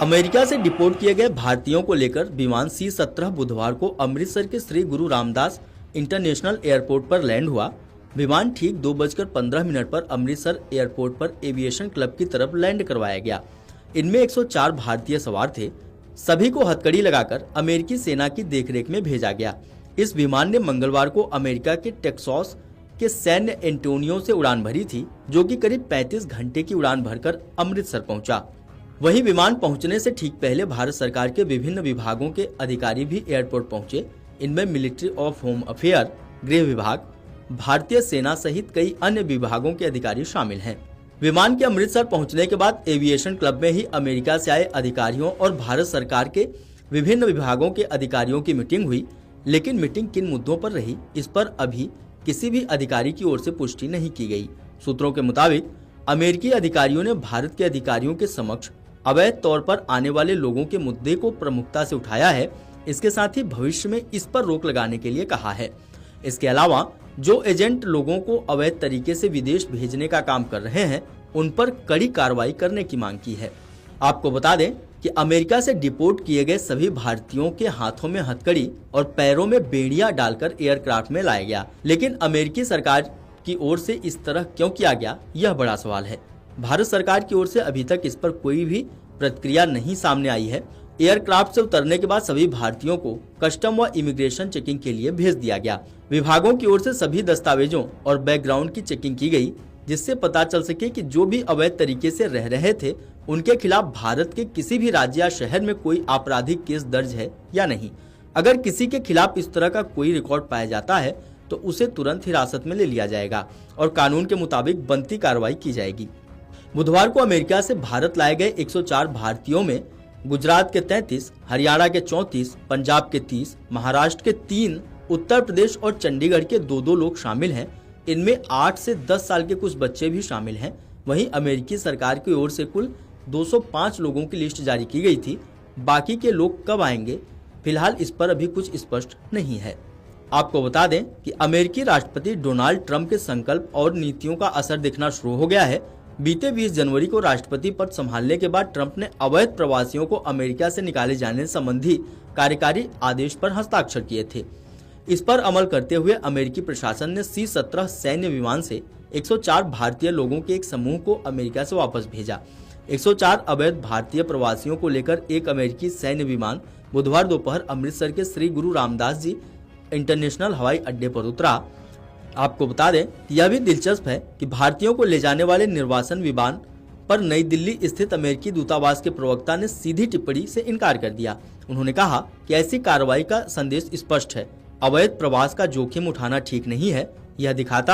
America से deport किए गए भारतीयों को लेकर विमान C-17 बुधवार को अमृतसर के श्री गुरु रामदास इंटरनेशनल एयरपोर्ट पर लैंड हुआ। विमान ठीक 2:15 पर अमृतसर एयरपोर्ट पर एविएशन क्लब की तरफ लैंड करवाया गया। इनमें 104 भारतीय सवार थे। सभी को हथकड़ी लगाकर अमेरिकी सेना की देखरेख में भेजा गया। इस विमान ने मंगलवार को अमेरिका के टेक्सास के सैन एंटोनियो से उड़ान भरी थी, जो कि करीब 35 घंटे की उड़ान भरकर अमृतसर पहुंचा। वहीं विमान पहुंचने से ठीक पहले भारत सरकार के विभिन्न विभागों के अधिकारी भी एयरपोर्ट पहुंचे। इनमें मिलिट्री ऑफ होम अफेयर, गृह विभाग, भारतीय सेना सहित कई अन्य विभागों के अधिकारी शामिल हैं। विमान के अमृतसर पहुंचने के बाद एविएशन क्लब में ही अमेरिका से आए अधिकारियों और भारत सरकार के विभिन्न विभागों के अधिकारियों की मीटिंग हुई, लेकिन मीटिंग किन मुद्दों पर रही, इस पर अभी किसी भी अधिकारी की ओर से पुष्टि नहीं की गई। सूत्रों के मुताबिक अमेरिकी अधिकारियों ने भारत के अधिकारियों के समक्ष अवैध तौर पर आने वाले लोगों के मुद्दे को प्रमुखता से उठाया है। इसके साथ ही भविष्य में इस पर रोक लगाने के लिए कहा है। इसके अलावा जो एजेंट लोगों को अवैध तरीके से विदेश भेजने का काम कर रहे हैं, उन पर कड़ी कार्रवाई करने की मांग की है। आपको बता दें कि अमेरिका से डिपोर्ट किए गए सभी भारतीयों के हाथों में हथकड़ी और पैरों में बेड़ियां डालकर एयरक्राफ्ट में लाया गया, लेकिन अमेरिकी सरकार की ओर से इस तरह क्यों किया गया, यह बड़ा सवाल है। भारत सरकार की ओर से अभी तक इस पर कोई भी प्रतिक्रिया नहीं सामने आई है। एयरक्राफ्ट से उतरने के बाद सभी भारतीयों को कस्टम व इमिग्रेशन चेकिंग के लिए भेज दिया गया। विभागों की ओर से सभी दस्तावेजों और बैकग्राउंड की चेकिंग की गई, जिससे पता चल सके कि जो भी अवैध तरीके से रह रहे थे, उनके खिलाफ भारत के किसी भी राज्य या शहर में कोई आपराधिक केस दर्ज है या नहीं। अगर किसी के खिलाफ इस तरह का कोई रिकॉर्ड पाया जाता है तो उसे तुरंत हिरासत में ले लिया जाएगा और कानून के मुताबिक बनती कार्रवाई की जाएगी। बुधवार को अमेरिका से भारत लाए गए 104 भारतीयों में गुजरात के 33, हरियाणा के 34, पंजाब के 30, महाराष्ट्र के 3, उत्तर प्रदेश और चंडीगढ़ के 2-2 लोग शामिल हैं। इनमें 8 से 10 साल के कुछ बच्चे भी शामिल हैं। वहीं अमेरिकी सरकार की ओर से कुल 205 लोगों की लिस्ट जारी की गई थी। बाकी के लोग कब आएंगे, फिलहाल इस पर अभी कुछ स्पष्ट नहीं है। आपको बता दें कि अमेरिकी राष्ट्रपति डोनाल्ड ट्रंप के संकल्प और नीतियों का असर दिखना शुरू हो गया है। बीते 20 जनवरी को राष्ट्रपति पद संभालने के बाद ट्रंप ने अवैध प्रवासियों को अमेरिका से निकाले जाने संबंधी कार्यकारी आदेश पर हस्ताक्षर किए थे। इस पर अमल करते हुए अमेरिकी प्रशासन ने C-17 सैन्य विमान से 104 भारतीय लोगों के एक समूह को अमेरिका से वापस भेजा। 104 अवैध भारतीय प्रवासियों को लेकर एक अमेरिकी सैन्य विमान बुधवार दोपहर अमृतसर के श्री गुरु रामदास जी इंटरनेशनल हवाई अड्डे पर उतरा। आपको बता दें कि यह भी दिलचस्प है कि भारतीयों को ले जाने वाले निर्वासन विमान पर नई दिल्ली स्थित अमेरिकी दूतावास के प्रवक्ता ने सीधी टिप्पणी से इनकार कर दिया। उन्होंने कहा कि ऐसी कार्रवाई का संदेश स्पष्ट है, अवैध प्रवास का जोखिम उठाना ठीक नहीं है। यह दिखाता